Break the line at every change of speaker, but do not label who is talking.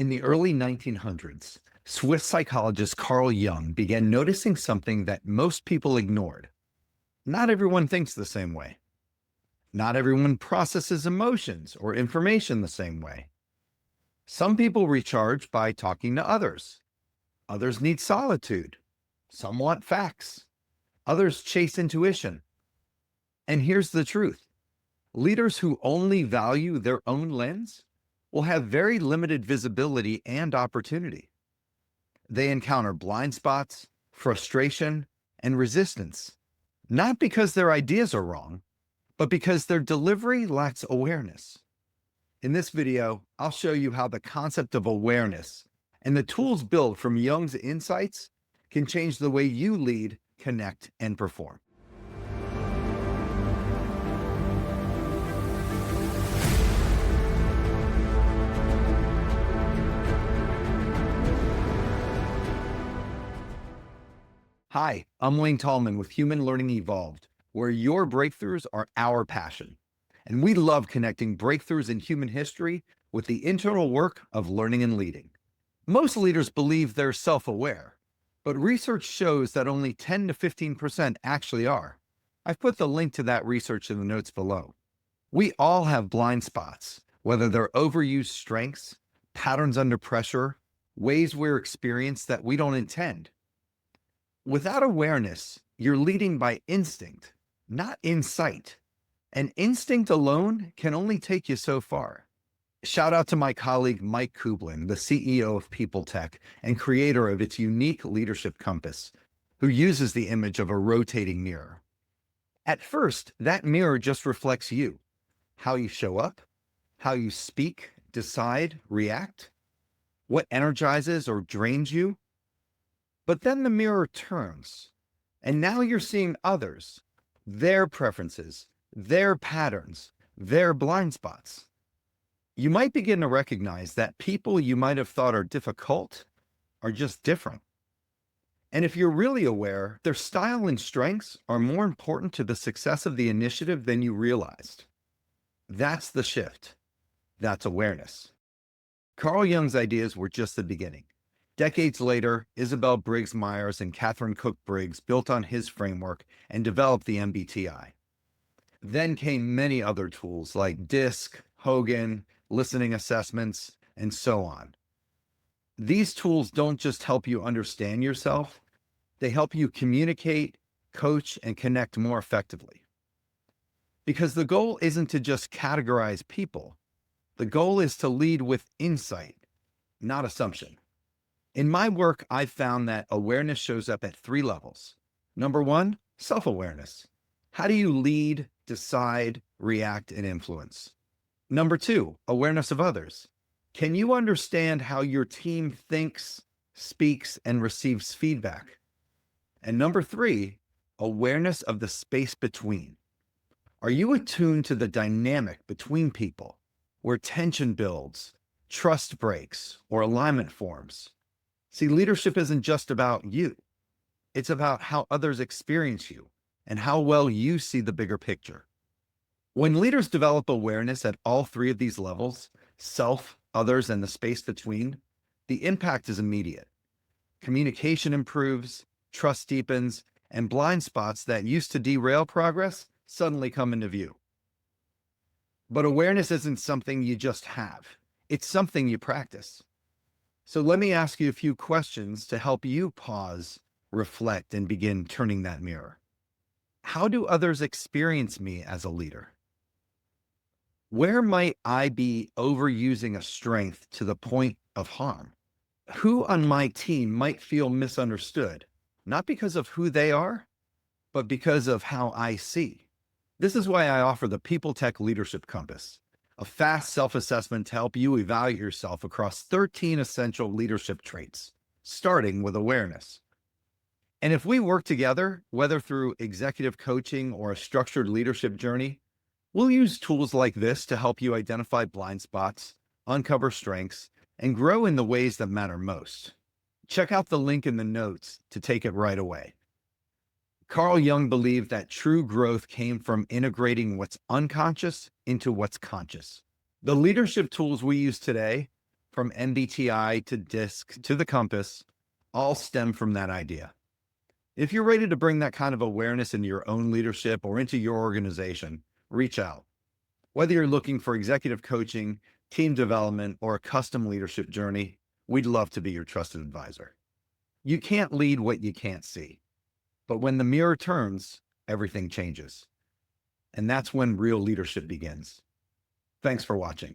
In the early 1900s, Swiss psychologist Carl Jung began noticing something that most people ignored. Not everyone thinks the same way. Not everyone processes emotions or information the same way. Some people recharge by talking to others. Others need solitude. Some want facts. Others chase intuition. And here's the truth. Leaders who only value their own lens will have very limited visibility and opportunity. They encounter blind spots, frustration, and resistance, not because their ideas are wrong, but because their delivery lacks awareness. In this video, I'll show you how the concept of awareness and the tools built from Jung's insights can change the way you lead, connect, and perform. Hi, I'm Wayne Tallman with Human Learning Evolved, where your breakthroughs are our passion. And we love connecting breakthroughs in human history with the internal work of learning and leading. Most leaders believe they're self-aware, but research shows that only 10 to 15% actually are. I've put the link to that research in the notes below. We all have blind spots, whether they're overused strengths, patterns under pressure, ways we're experienced that we don't intend. Without awareness, you're leading by instinct, not insight. And instinct alone can only take you so far. Shout out to my colleague, Mike Kublin, the CEO of People Tech and creator of its unique leadership compass, who uses the image of a rotating mirror. At first, that mirror just reflects you, how you show up, how you speak, decide, react, what energizes or drains you. But then the mirror turns, and now you're seeing others, their preferences, their patterns, their blind spots. You might begin to recognize that people you might have thought are difficult are just different. And if you're really aware, their style and strengths are more important to the success of the initiative than you realized. That's the shift. That's awareness. Carl Jung's ideas were just the beginning. Decades later, Isabel Briggs Myers and Catherine Cook Briggs built on his framework and developed the MBTI. Then came many other tools like DISC, Hogan, listening assessments, and so on. These tools don't just help you understand yourself, they help you communicate, coach, and connect more effectively. Because the goal isn't to just categorize people. The goal is to lead with insight, not assumption. In my work, I've found that awareness shows up at 3 levels. Number 1, self-awareness. How do you lead, decide, react, and influence? Number 2, awareness of others. Can you understand how your team thinks, speaks, and receives feedback? And number 3, awareness of the space between. Are you attuned to the dynamic between people, where tension builds, trust breaks, or alignment forms? See, leadership isn't just about you. It's about how others experience you and how well you see the bigger picture. When leaders develop awareness at all 3 of these levels, self, others, and the space between, the impact is immediate. Communication improves, trust deepens, and blind spots that used to derail progress suddenly come into view. But awareness isn't something you just have. It's something you practice. So let me ask you a few questions to help you pause, reflect, and begin turning that mirror. How do others experience me as a leader? Where might I be overusing a strength to the point of harm? Who on my team might feel misunderstood, not because of who they are, but because of how I see? This is why I offer the People Tech Leadership Compass, a fast self-assessment to help you evaluate yourself across 13 essential leadership traits, starting with awareness. And if we work together, whether through executive coaching or a structured leadership journey, we'll use tools like this to help you identify blind spots, uncover strengths, and grow in the ways that matter most. Check out the link in the notes to take it right away. Carl Jung believed that true growth came from integrating what's unconscious into what's conscious. The leadership tools we use today from MBTI to DISC to the compass, all stem from that idea. If you're ready to bring that kind of awareness into your own leadership or into your organization, reach out. Whether you're looking for executive coaching, team development, or a custom leadership journey, we'd love to be your trusted advisor. You can't lead what you can't see. But when the mirror turns, everything changes. And that's when real leadership begins. Thanks for watching.